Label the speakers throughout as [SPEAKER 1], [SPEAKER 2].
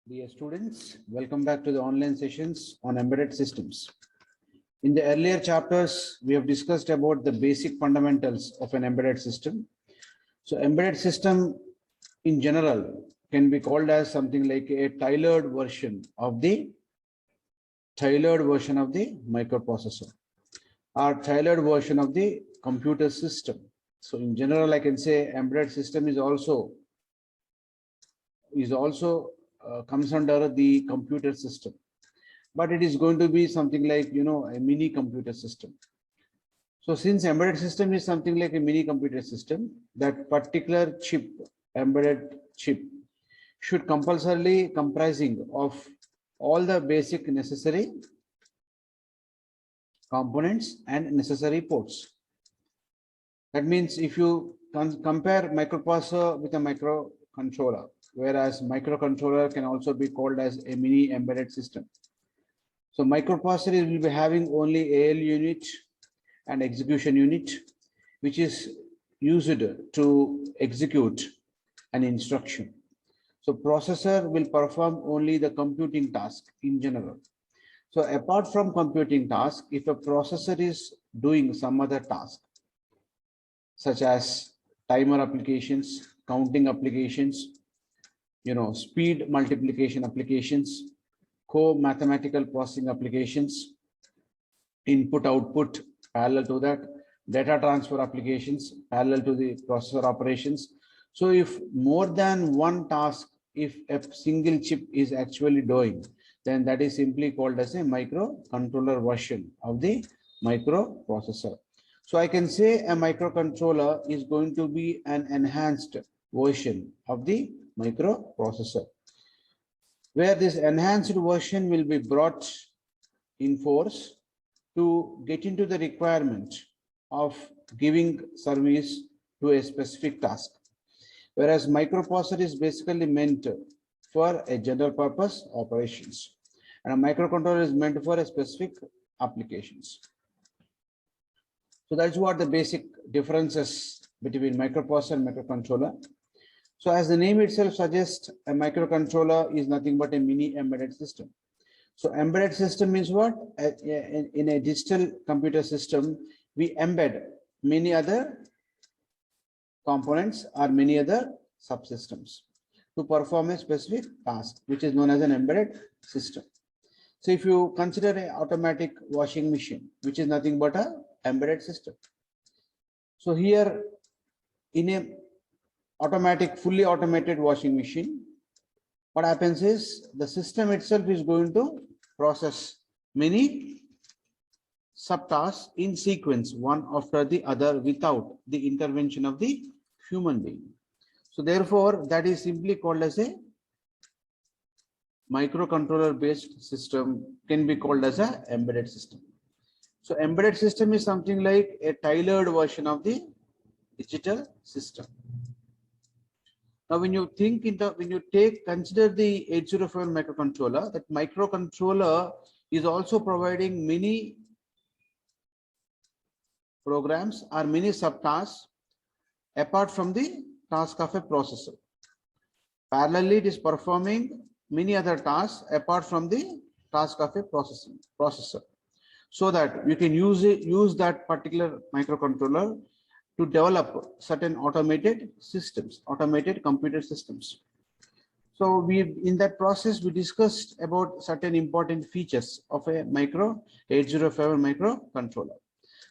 [SPEAKER 1] Dear students, welcome back to the online sessions on embedded systems. In the earlier chapters, we have discussed about the basic fundamentals of an embedded system. So embedded system in general can be called as something like a tailored version of the microprocessor or tailored version of the computer system. So in general, I can say embedded system is also comes under the computer system, but it is going to be something like a mini computer system. So since embedded system is something like a mini computer system, that particular chip, embedded chip, should compulsorily comprising of all the basic necessary components and necessary ports. That means if you compare microprocessor with a microcontroller, whereas microcontroller can also be called as a mini embedded system. So microprocessor will be having only AL unit and execution unit, which is used to execute an instruction. So processor will perform only the computing task in general. So apart from computing task, if a processor is doing some other task, such as timer applications, counting applications, speed multiplication applications, co-mathematical processing applications, input output parallel to that, data transfer applications parallel to the processor operations. So if more than one task, if a single chip is actually doing, then that is simply called as a microcontroller version of the microprocessor. So I can say a microcontroller is going to be an enhanced version of the microprocessor, where this enhanced version will be brought in force to get into the requirement of giving service to a specific task. Whereas microprocessor is basically meant for a general purpose operations, and a microcontroller is meant for a specific applications. So that's what the basic differences between microprocessor and microcontroller. So as the name itself suggests, a microcontroller is nothing but a mini embedded system. So embedded system means what? In a digital computer system, we embed many other components or many other subsystems to perform a specific task, which is known as an embedded system. So if you consider an automatic washing machine, which is nothing but a embedded system. So here in a fully automated washing machine, what happens is the system itself is going to process many subtasks in sequence, one after the other, without the intervention of the human being. So therefore, that is simply called as a microcontroller based system, can be called as a embedded system. So embedded system is something like a tailored version of the digital system. Now, when you consider the 8051 microcontroller, that microcontroller is also providing many programs or many subtasks apart from the task of a processor. Parallelly, it is performing many other tasks apart from the task of a processor, so that you can use that particular microcontroller to develop certain automated systems, automated computer systems. So in that process, we discussed about certain important features of a 8051 microcontroller,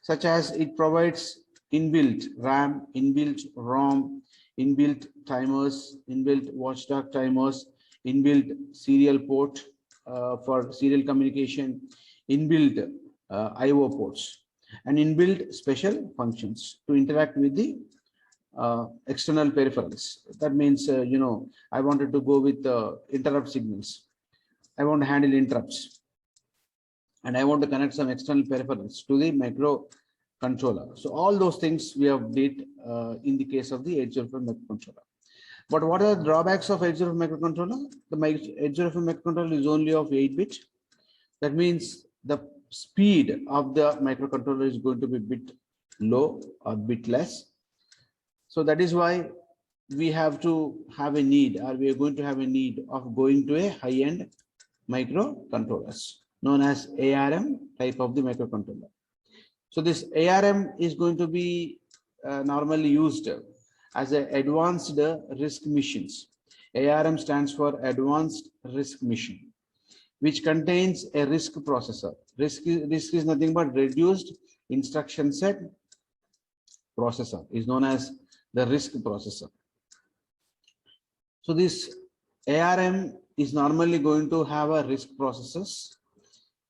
[SPEAKER 1] such as it provides inbuilt RAM, inbuilt ROM, inbuilt timers, inbuilt watchdog timers, inbuilt serial port for serial communication, inbuilt IO ports, and inbuilt special functions to interact with the external peripherals. That means, I wanted to go with interrupt signals. I want to handle interrupts, and I want to connect some external peripherals to the microcontroller. So all those things we have did in the case of the 8051 microcontroller. But what are the drawbacks of 8051 microcontroller? The 8051 microcontroller is only of 8-bit. That means the speed of the microcontroller is going to be bit low or bit less. So that is why we have to have a need, or we are going to have a need of going to a high-end microcontrollers known as ARM type of the microcontroller. So this ARM is going to be normally used as a advanced RISC machines. ARM stands for Advanced RISC Machine, which contains a RISC processor. RISC is nothing but reduced instruction set processor, is known as the RISC processor. So this ARM is normally going to have a RISC processors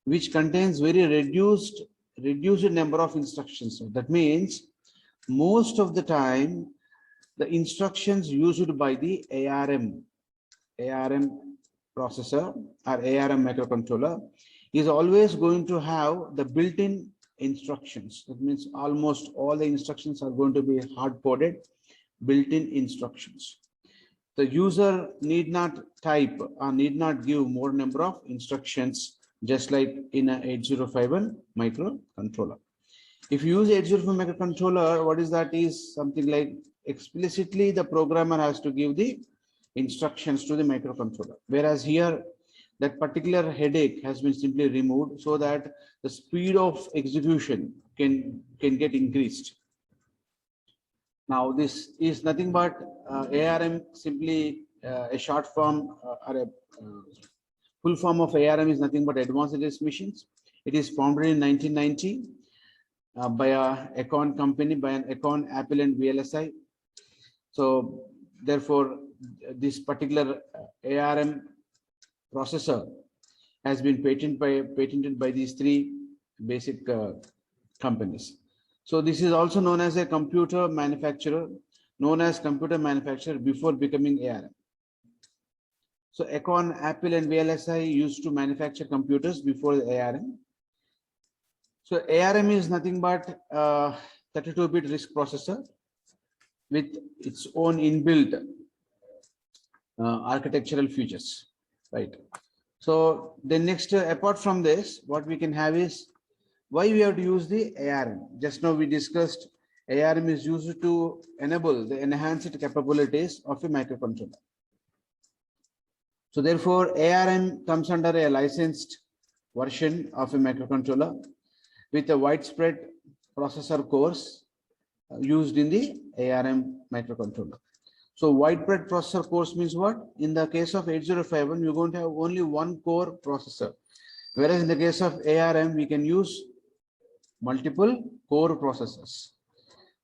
[SPEAKER 1] which contains very reduced number of instructions. So that means most of the time the instructions used by the ARM processor or ARM microcontroller is always going to have the built-in instructions. That means almost all the instructions are going to be hard-coded built-in instructions. The user need not type or need not give more number of instructions, just like in a 8051 microcontroller. If you use 8051 microcontroller, what is that is something like explicitly the programmer has to give the instructions to the microcontroller. Whereas here, that particular headache has been simply removed so that the speed of execution can get increased. Now, this is nothing but ARM, simply a short form or a full form of ARM is nothing but Advanced RISC Machines. It is founded in 1990 by a Econ company, by an Econ, Apple, and VLSI. So, therefore, this particular ARM processor has been patented by these three basic companies. So this is also known as a computer manufacturer, before becoming ARM. So Econ, Apple, and VLSI used to manufacture computers before the ARM. So ARM is nothing but 32-bit RISC processor with its own inbuilt architectural features, right? So the next, apart from this, what we can have is why we have to use the ARM. Just now we discussed ARM is used to enable the enhanced capabilities of a microcontroller. So therefore, ARM comes under a licensed version of a microcontroller with a widespread processor cores used in the ARM microcontroller. So widespread processor cores means what? In the case of 8051, you're going to have only one core processor. Whereas in the case of ARM, we can use multiple core processors.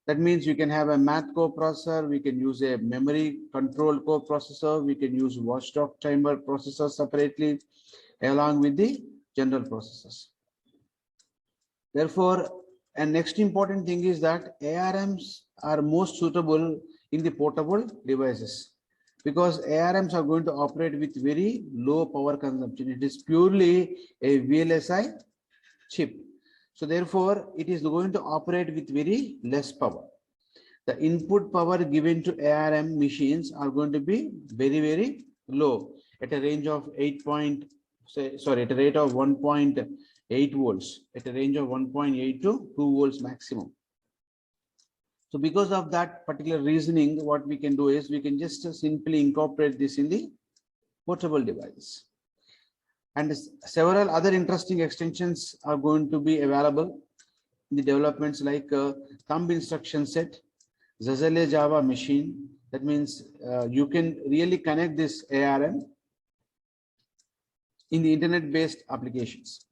[SPEAKER 1] That means you can have a math core processor, we can use a memory control core processor, we can use watchdog timer processor separately along with the general processors. Therefore, and next important thing is that ARMs are most suitable in the portable devices because ARMs are going to operate with very low power consumption. It is purely a VLSI chip. So therefore, it is going to operate with very less power. The input power given to ARM machines are going to be very, very low at a range of at a rate of 1.8 volts, at a range of 1.8 to 2 volts maximum. So because of that particular reasoning, what we can do is we can just simply incorporate this in the portable device. And several other interesting extensions are going to be available in the developments like thumb instruction set, Zazelle Java machine. That means you can really connect this ARM in the internet-based applications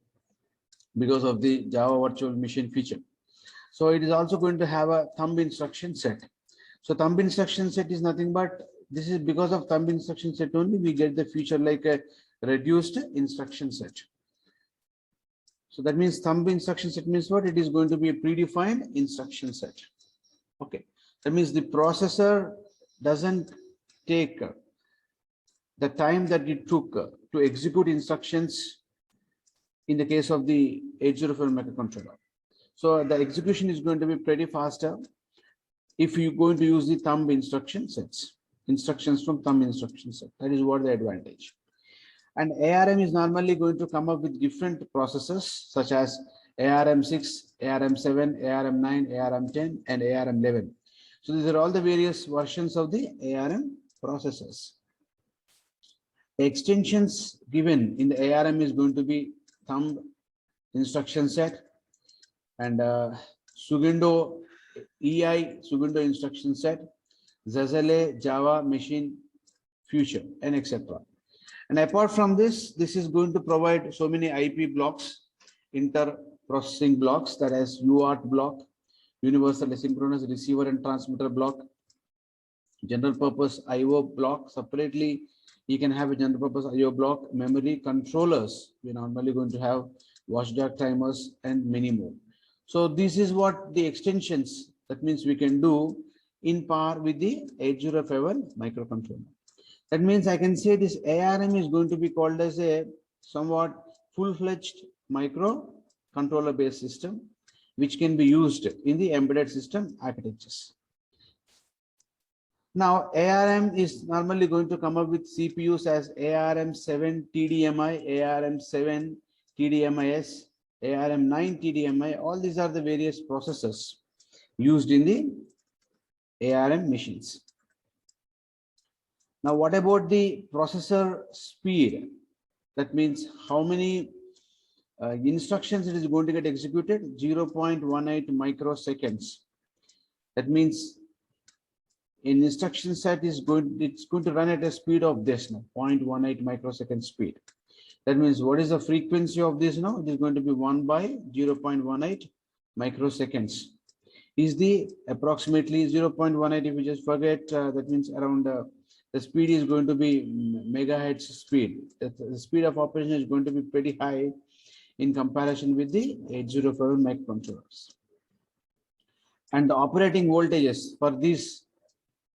[SPEAKER 1] because of the Java virtual machine feature. So it is also going to have a thumb instruction set. So thumb instruction set is nothing but, this is because of thumb instruction set only we get the feature like a reduced instruction set. So that means thumb instruction set means what? It is going to be a predefined instruction set. Okay. That means the processor doesn't take the time that it took to execute instructions in the case of the 8051 microcontroller. So the execution is going to be pretty faster if you're going to use the thumb instruction sets, instructions from thumb instruction set. That is what the advantage. And ARM is normally going to come up with different processors such as ARM6, ARM7, ARM9, ARM10, and ARM11. So these are all the various versions of the ARM processors. The extensions given in the ARM is going to be thumb instruction set and Sugindo EI Sugindo instruction set, Zazale Java machine future, and etc. And apart from this, this is going to provide so many IP blocks, inter-processing blocks, that is UART block, universal asynchronous receiver and transmitter block, general purpose IO block. Separately, you can have a general purpose IO block, memory controllers. We're normally going to have watchdog timers and many more. So this is what the extensions, that means we can do in par with the 8051 microcontroller. That means I can say this ARM is going to be called as a somewhat full-fledged microcontroller based system, which can be used in the embedded system architectures. Now, ARM is normally going to come up with CPUs as ARM7 TDMI, ARM7 TDMIS, ARM9 TDMI. All these are the various processors used in the ARM machines. Now, what about the processor speed? That means how many instructions it is going to get executed? 0.18 microseconds. That means in instruction set is it's going to run at a speed of this now, 0.18 microsecond speed. That means what is the frequency of this now? It is going to be 1 by 0.18 microseconds. Is the approximately 0.18, if you just forget, that means around the speed is going to be megahertz speed. The speed of operation is going to be pretty high in comparison with the 8051 microcontrollers. And the operating voltages for these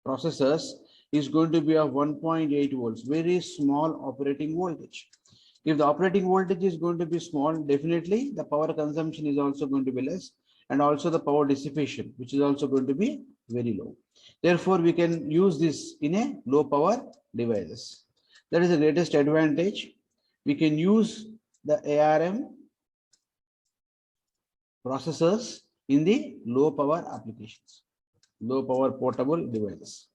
[SPEAKER 1] processors is going to be of 1.8 volts, very small operating voltage. If the operating voltage is going to be small, definitely the power consumption is also going to be less, and also the power dissipation, which is also going to be very low. Therefore, we can use this in a low power devices. That is the greatest advantage. We can use the ARM processors in the low power applications, low power portable devices.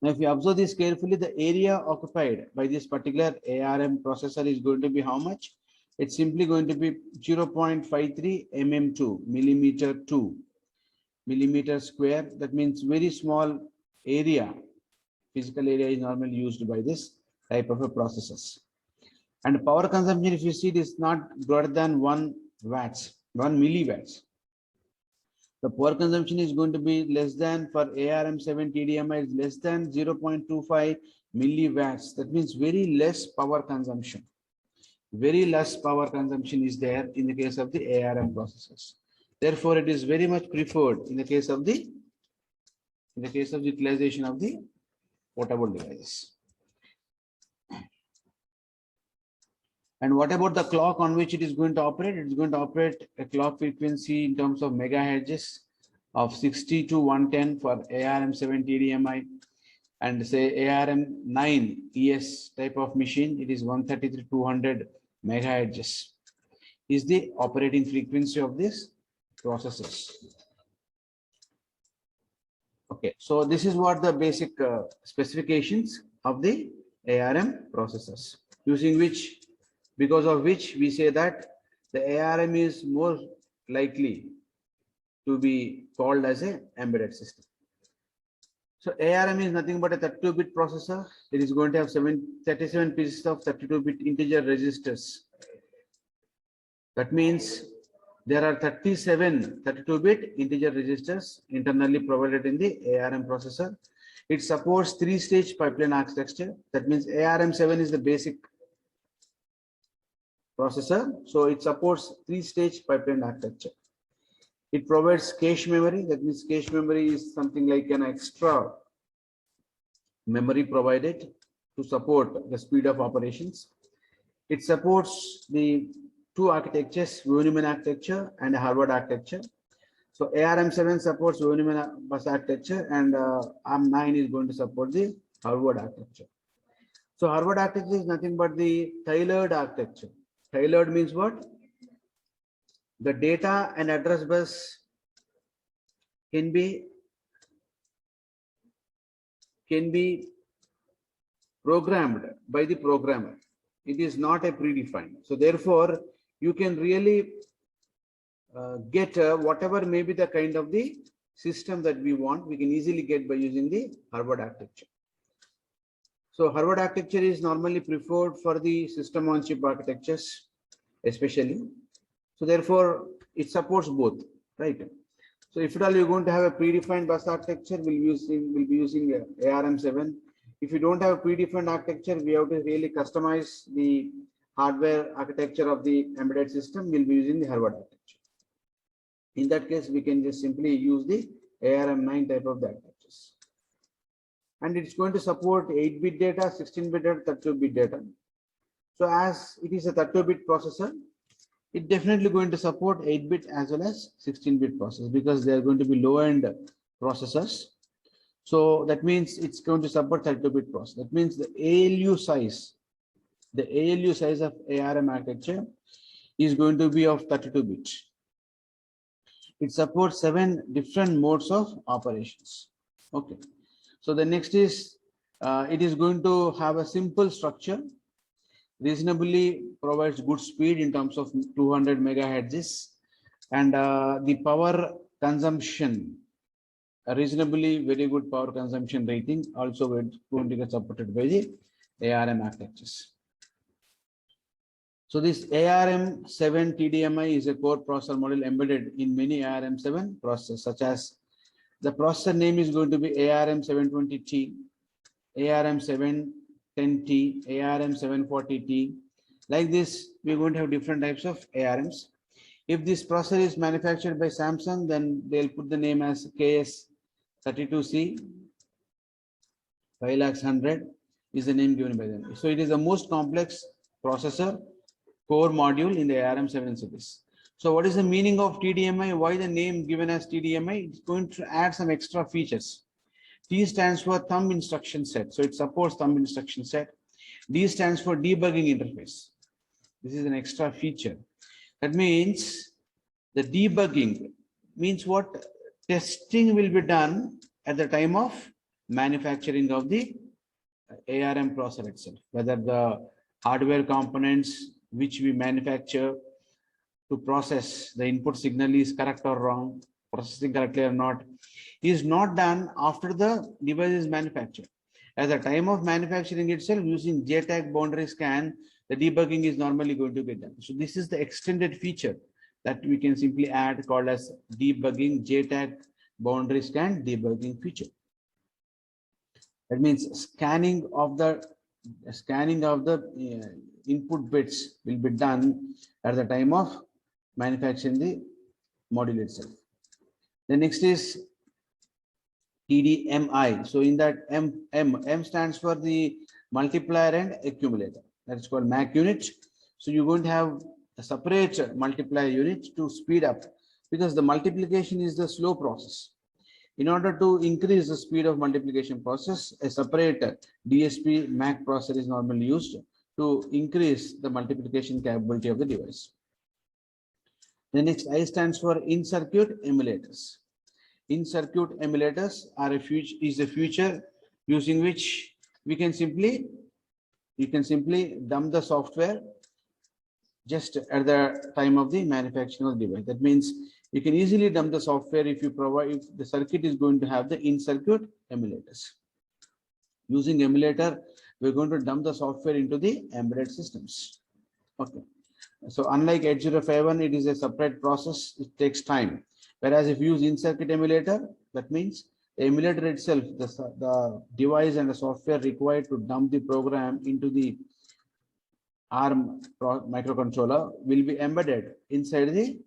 [SPEAKER 1] Now, if you observe this carefully, the area occupied by this particular ARM processor is going to be how much? It's simply going to be 0.53 mm2 millimeter square. That means very small area, physical area is normally used by this type of a processors. And power consumption, if you see, it is not greater than 1 milliwatts. The power consumption is going to be less than, for ARM7 TDMI, is less than 0.25 milliwatts. That means very less power consumption. Very less power consumption is there in the case of the ARM processors. Therefore, it is very much preferred in the case of the utilization of the portable devices. And what about the clock on which it is going to operate? It is going to operate a clock frequency in terms of megahertz of 60 to 110 for ARM7 TDMI, and say ARM9 ES type of machine, it is 133 to 200 megahertz is the operating frequency of this processors. Okay, so this is what the basic specifications of the ARM processors, using which, because of which we say that the ARM is more likely to be called as an embedded system. So ARM is nothing but a 32-bit processor. It is going to have 37 pieces of 32-bit integer registers. That means there are 37 32-bit integer registers internally provided in the ARM processor. It supports 3-stage pipeline architecture. That means ARM7 is the basic processor. So it supports 3-stage pipeline architecture. It provides cache memory. That means cache memory is something like an extra memory provided to support the speed of operations. It supports the two architectures, Von-Neumann architecture and Harvard architecture. So ARM7 supports Von-Neumann bus architecture, and ARM9 is going to support the Harvard architecture. So Harvard architecture is nothing but the tailored architecture. Tailored means what? The data and address bus can be can be programmed by the programmer. It is not a predefined. So therefore, you can really get whatever may be the kind of the system that we want, we can easily get by using the Harvard architecture. So Harvard architecture is normally preferred for the system on chip architectures, especially. So therefore, it supports both, right? So if at all you're going to have a predefined bus architecture, we'll be using ARM7. If you don't have a predefined architecture, we have to really customize the hardware architecture of the embedded system. We'll be using the Harvard architecture. In that case, we can just simply use the ARM9 type of the architectures. And it's going to support 8-bit data, 16-bit data, 32-bit data. So as it is a 32-bit processor, it definitely going to support 8-bit as well as 16-bit processors because they are going to be low-end processors. So that means it's going to support 32-bit processor. That means the ALU size of ARM architecture is going to be of 32-bit. It supports 7 different modes of operations. Okay. So the next is, it is going to have a simple structure, reasonably provides good speed in terms of 200 megahertz, and the power consumption, a reasonably very good power consumption rating, also going to get supported by the ARM architectures. So this ARM7 TDMI is a core processor model embedded in many ARM7 processors, such as the processor name is going to be ARM720T, ARM710T, ARM740T. Like this, we're going to have different types of ARMs. If this processor is manufactured by Samsung, then they'll put the name as KS32C, 5,100,000 is the name given by them. So it is the most complex processor core module in the ARM7 series. So what is the meaning of TDMI? Why the name given as TDMI? It's going to add some extra features. T stands for thumb instruction set. So it supports thumb instruction set. D stands for debugging interface. This is an extra feature. That means the debugging means what? Testing will be done at the time of manufacturing of the ARM processor itself, whether the hardware components which we manufacture to process the input signal is correct or wrong, processing correctly or not, is not done after the device is manufactured. At the time of manufacturing itself, using JTAG boundary scan, the debugging is normally going to get done. So this is the extended feature that we can simply add, called as debugging JTAG boundary scan debugging feature. That means scanning of the input bits will be done at the time of manufacturing the module itself. The next is TDMI. So in that M stands for the multiplier and accumulator. That is called MAC unit. So you're going to have a separate multiplier unit to speed up, because the multiplication is the slow process. In order to increase the speed of multiplication process, a separate DSP MAC processor is normally used to increase the multiplication capability of the device. The next I stands for in-circuit emulators. In-circuit emulators are a feature using which you can simply dump the software just at the time of the manufacturing of the device. That means you can easily dump the software if the circuit is going to have the in-circuit emulators. Using emulator, we're going to dump the software into the embedded systems. Okay. So unlike 8051, it is a separate process. It takes time. Whereas if you use in-circuit emulator, that means the emulator itself, the device and the software required to dump the program into the ARM microcontroller will be embedded inside the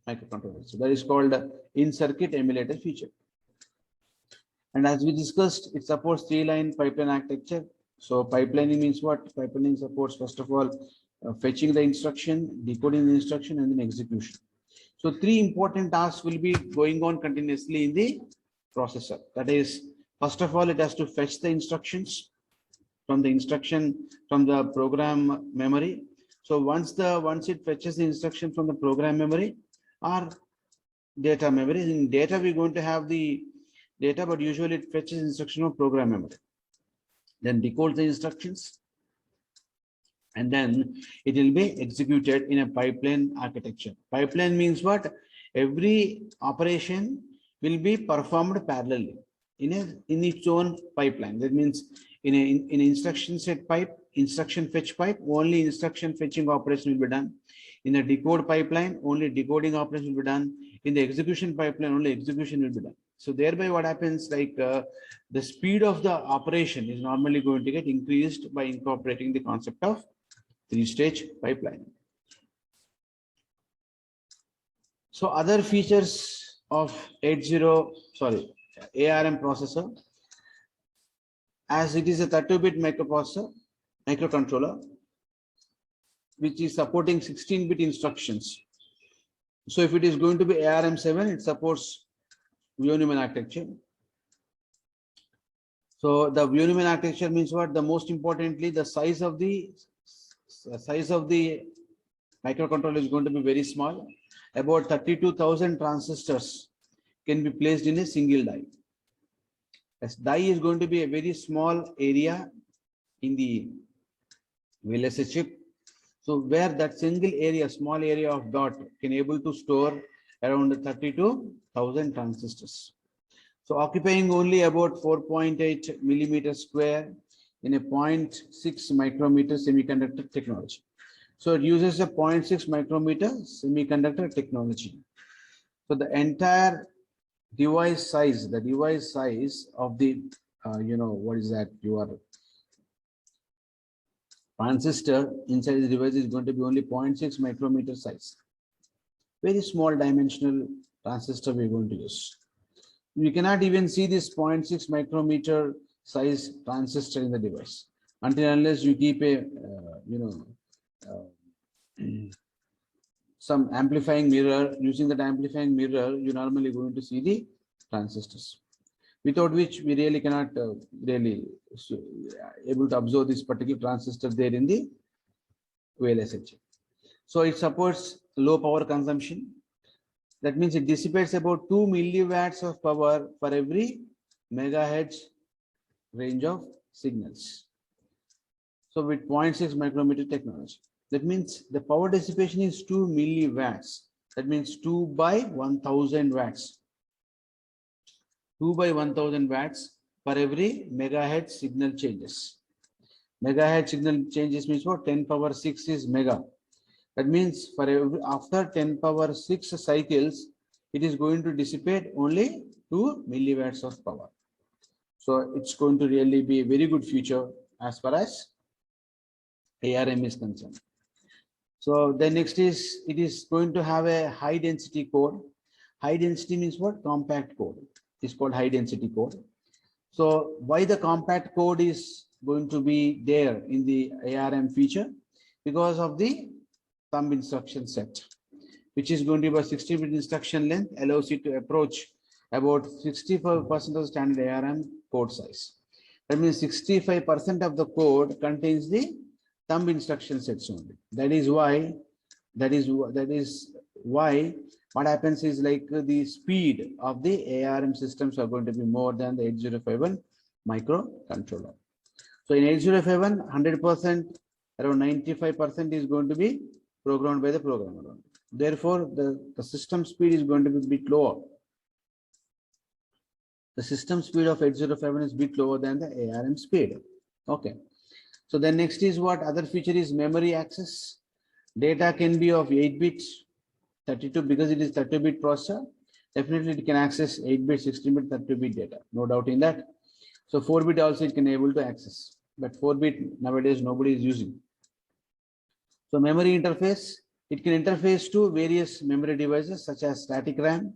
[SPEAKER 1] microcontroller. So that is called in-circuit emulator feature. And as we discussed, it supports 3-line pipeline architecture. So pipelining means what? Pipelining supports, first of all, fetching the instruction, decoding the instruction, and then execution. So 3 important tasks will be going on continuously in the processor. That is, first of all, it has to fetch the instructions from the program memory. So once it fetches the instruction from the program memory or data memory, in data we're going to have the data, but usually it fetches instruction of program memory. then decode the instructions, and then it will be executed in a pipeline architecture. Pipeline means what? Every operation will be performed parallelly in its own pipeline. That means in an instruction set pipe, instruction fetch pipe, only instruction fetching operation will be done. In a decode pipeline, only decoding operation will be done. In the execution pipeline, only execution will be done. So thereby what happens, like the speed of the operation is normally going to get increased by incorporating the concept of three-stage pipeline. So other features of ARM processor, as it is a 32-bit microcontroller, which is supporting 16-bit instructions. So if it is going to be ARM7, it supports Von-Neumann architecture. So the Von-Neumann architecture means what? The most importantly, the size of the microcontroller is going to be very small. About 32,000 transistors can be placed in a single die. As die is going to be a very small area in the VLSI chip. So where that single area, small area of dot can able to store around 32,000 transistors. So occupying only about 4.8 millimeters square in a 0.6 micrometer semiconductor technology. So it uses a 0.6 micrometer semiconductor technology. So the entire device size, of the, what is that? Your transistor inside the device is going to be only 0.6 micrometer size. Very small dimensional transistor we're going to use. You cannot even see this 0.6 micrometer size transistor in the device until unless you keep a, some amplifying mirror. Using that amplifying mirror, you're normally going to see the transistors, without which we really cannot able to observe this particular transistor there in the VLSI chip. So it supports low power consumption. That means it dissipates about 2 milliwatts of power for every megahertz range of signals. So with 0.6 micrometer technology, that means the power dissipation is 2 milliwatts. That means 2 by 1000 watts. 2 by 1000 watts for every megahertz signal changes. Megahertz signal changes means what? 10 power 6 is mega. That means for every, after 10 power 6 cycles, it is going to dissipate only 2 milliwatts of power. So it's going to really be a very good feature as far as ARM is concerned. So the next is, it is going to have a high density code. High density means what? Compact code. It's called high density code. So why the compact code is going to be there in the ARM feature? Because of the thumb instruction set, which is going to be about 16-bit instruction length, allows it to approach about 65% of standard ARM code size. That means 65% of the code contains the thumb instruction sets only. That is why what happens is, like, the speed of the ARM systems are going to be more than the 8051 microcontroller. So in 8051, 100%, around 95% is going to be programmed by the programmer. Therefore, the system speed is going to be a bit lower. The system speed of 8051 is a bit lower than the ARM speed. Okay. So then next is what other feature is memory access. Data can be of 8 bits, 32, because it is 30-bit processor. Definitely it can access 8-bit, 16-bit, 30-bit data. No doubt in that. So 4-bit also it can able to access. But 4-bit nowadays nobody is using. So memory interface, it can interface to various memory devices such as static RAM,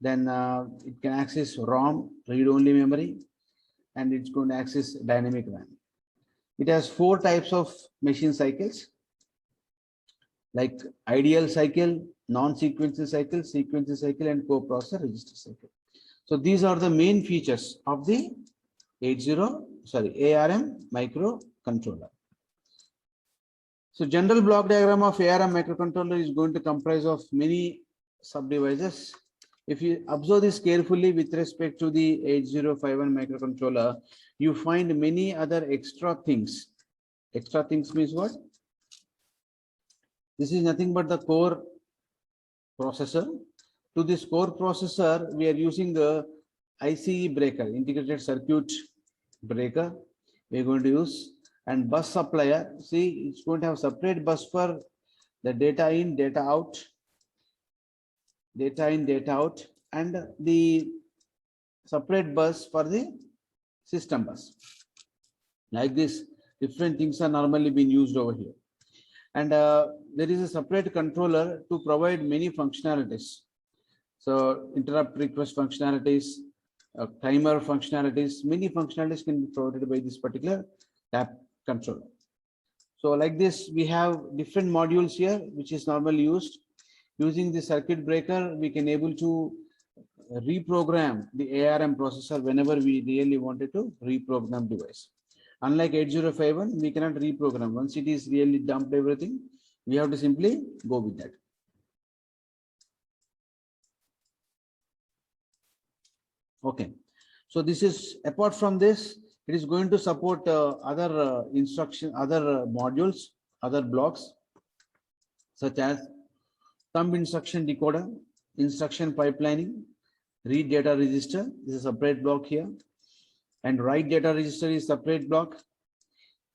[SPEAKER 1] then it can access ROM, read-only memory, and it's going to access dynamic RAM. It has 4 types of machine cycles, like ideal cycle, non-sequential cycle, sequential cycle, and co-processor register cycle. So these are the main features of the ARM microcontroller. So general block diagram of ARM microcontroller is going to comprise of many subdevices If you observe this carefully with respect to the 8051 microcontroller, you find many other extra things. Extra things means what? This is nothing but the core processor. To this core processor, we are using the ICE breaker, integrated circuit breaker. We are going to use, and bus supplier. See, it's going to have separate bus for the data in, data out, data in, data out, and the separate bus for the system bus. Like this, different things are normally being used over here. And there is a separate controller to provide many functionalities. So interrupt request functionalities, timer functionalities, many functionalities can be provided by this particular tap controller. So like this, we have different modules here, which is normally used. Using the circuit breaker, we can able to reprogram the ARM processor whenever we really wanted to reprogram device. Unlike 8051, we cannot reprogram. Once it is really dumped everything, we have to simply go with that. Okay. So this is, apart from this, it is going to support other instruction, other modules, other blocks, such as thumb instruction decoder, instruction pipelining, read data register. This is a separate block here. And write data register is separate block.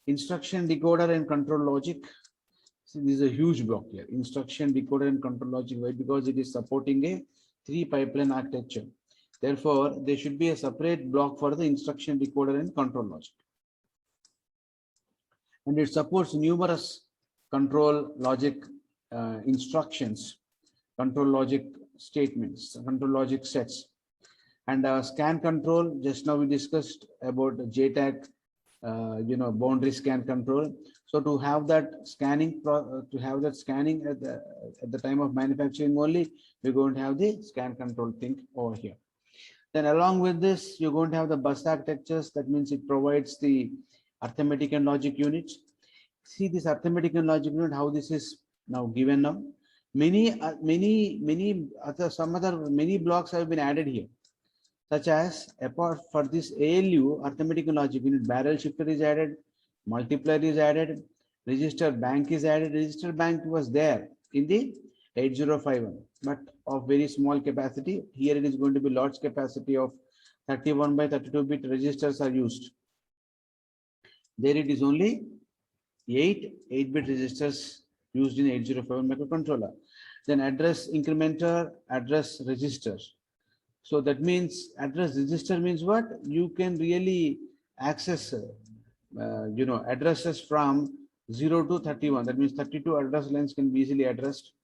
[SPEAKER 1] Instruction decoder and control logic. So this is a huge block here. Instruction decoder and control logic. Why? Because it is supporting a 3 pipeline architecture. Therefore, there should be a separate block for the instruction decoder and control logic. And it supports numerous control logic instructions, control logic statements, control logic sets. And scan control, just now we discussed about JTAG, boundary scan control. So to have that scanning, at the time of manufacturing only, we're going to have the scan control thing over here. Then along with this, you're going to have the bus architectures. That means it provides the arithmetic and logic units. See this arithmetic and logic unit, how this is now given now. Many blocks have been added here, such as apart for this ALU, arithmetic and logic unit, barrel shifter is added, multiplier is added, register bank is added. Register bank was there in the 8051, but of very small capacity. Here it is going to be large capacity of 31 by 32 bit registers are used. There it is only 8-bit registers used in 8051 microcontroller. Then address incrementer, address register. So that means address register means what? You can really access, addresses from 0 to 31. That means 32 address lines can be easily addressed.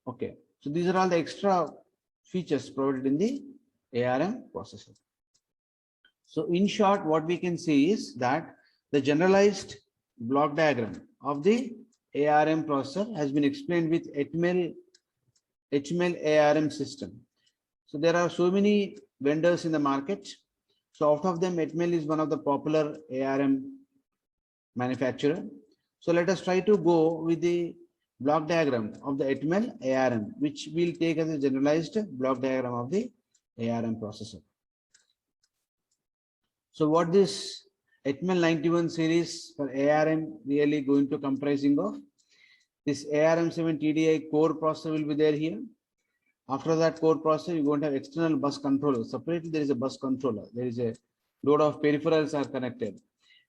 [SPEAKER 1] Okay. So these are all the extra features provided in the ARM processor. So in short, what we can say is that the generalized block diagram of the ARM processor has been explained with HML ARM system. So there are so many vendors in the market. So out of them, HML is one of the popular ARM manufacturer. So let us try to go with the block diagram of the HML ARM, which we'll take as a generalized block diagram of the ARM processor. So what this HML 91 series for ARM really going to comprising of? This ARM7 TDI core processor will be there here. After that core processor, you're going to have external bus controller. Separately, there is a bus controller. There is a load of peripherals are connected.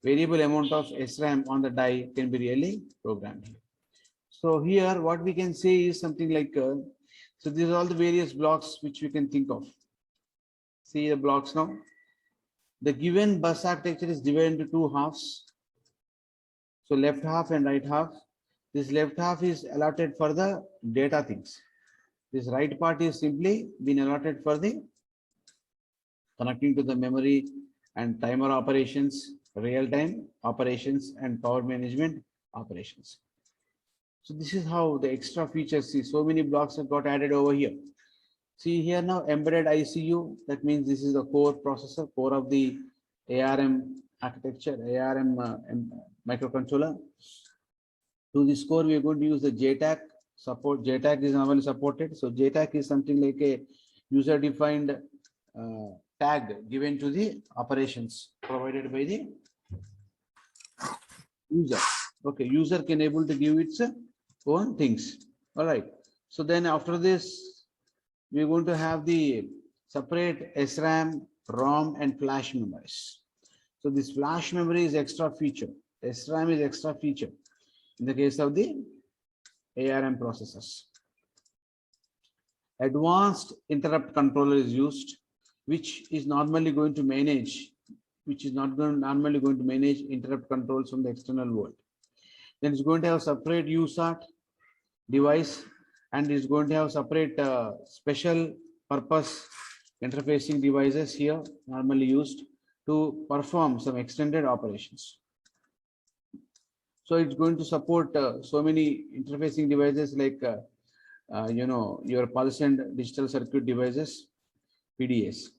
[SPEAKER 1] Variable amount of SRAM on the die can be really programmed here. So here, what we can say is something like, so these are all the various blocks which we can think of. See the blocks now. The given bus architecture is divided into two halves. So left half and right half. This left half is allotted for the data things. This right part is simply been allotted for the connecting to the memory and timer operations, real-time operations, and power management operations. So this is how the extra features, see, so many blocks have got added over here. See here now, embedded ICU, that means this is the core processor, core of the ARM architecture, ARM microcontroller. To this core, we are going to use the JTAG support. JTAG is normally supported. So JTAG is something like a user defined tag given to the operations provided by the user. Okay, user can able to give its own things. All right. So then after this, we're going to have the separate SRAM, ROM, and flash memories. So this flash memory is extra feature. SRAM is extra feature in the case of the ARM processors. Advanced interrupt controller is used, which is normally going to manage, normally going to manage interrupt controls from the external world. Then it's going to have separate USART device, and it's going to have separate special purpose interfacing devices here normally used to perform some extended operations. So it's going to support so many interfacing devices like your pulse and digital circuit devices, PDAs.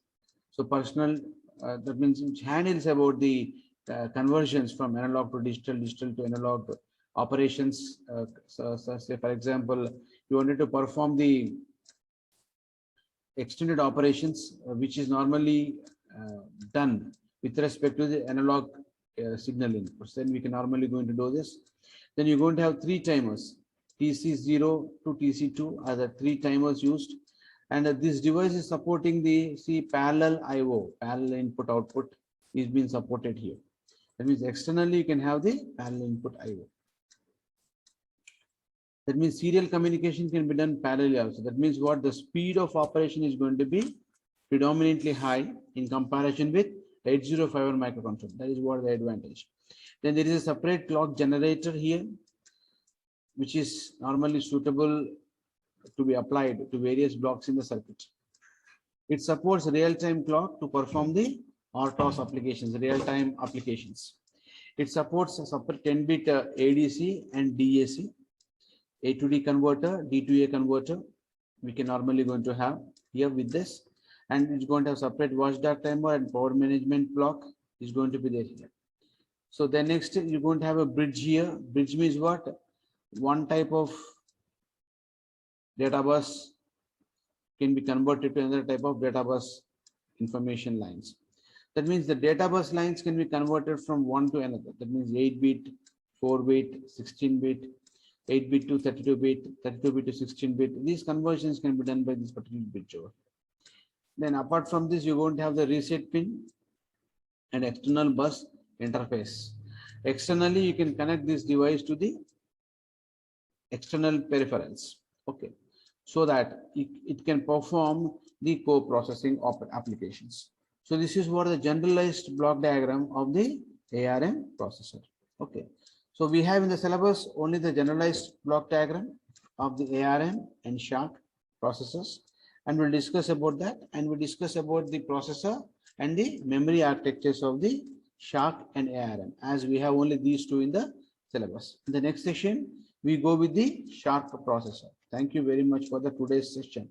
[SPEAKER 1] So personal, that means it handles about the conversions from analog to digital, digital to analog operations. So say for example, you wanted to perform the extended operations, which is normally done with respect to the analog signal inputs. Then we can normally going to do this. Then you're going to have three timers, TC0 to TC2 are the three timers used. And this device is supporting the parallel IO, parallel input output is being supported here. That means externally you can have the parallel input IO. That means serial communication can be done parallelly also. That means what the speed of operation is going to be predominantly high in comparison with 8051 microcontroller. That is what the advantage. Then there is a separate clock generator here, which is normally suitable to be applied to various blocks in the circuit. It supports real-time clock to perform the RTOS applications, real-time applications. It supports a separate 10-bit ADC and DAC, A to D converter, D to A converter. We can normally going to have here with this, and it's going to have separate watchdog timer and power management block is going to be there here. So then next you're going to have a bridge here. Bridge means what? One type of data bus can be converted to another type of data bus information lines. That means the data bus lines can be converted from one to another. That means 8-bit, 4-bit, 16-bit, 8-bit to 32-bit, 32-bit to 16-bit. These conversions can be done by this particular bridge over. Then apart from this, you're going to have the reset pin and external bus interface. Externally, you can connect this device to the external peripherals. Okay. So that it can perform the co-processing applications. So this is what the generalized block diagram of the ARM processor. Okay. So we have in the syllabus only the generalized block diagram of the ARM and SHARC processors, and we'll discuss about that, and we'll discuss about the processor and the memory architectures of the SHARC and ARM, as we have only these two in the syllabus. In the next session, we go with the SHARC processor. Thank you very much for the today's session.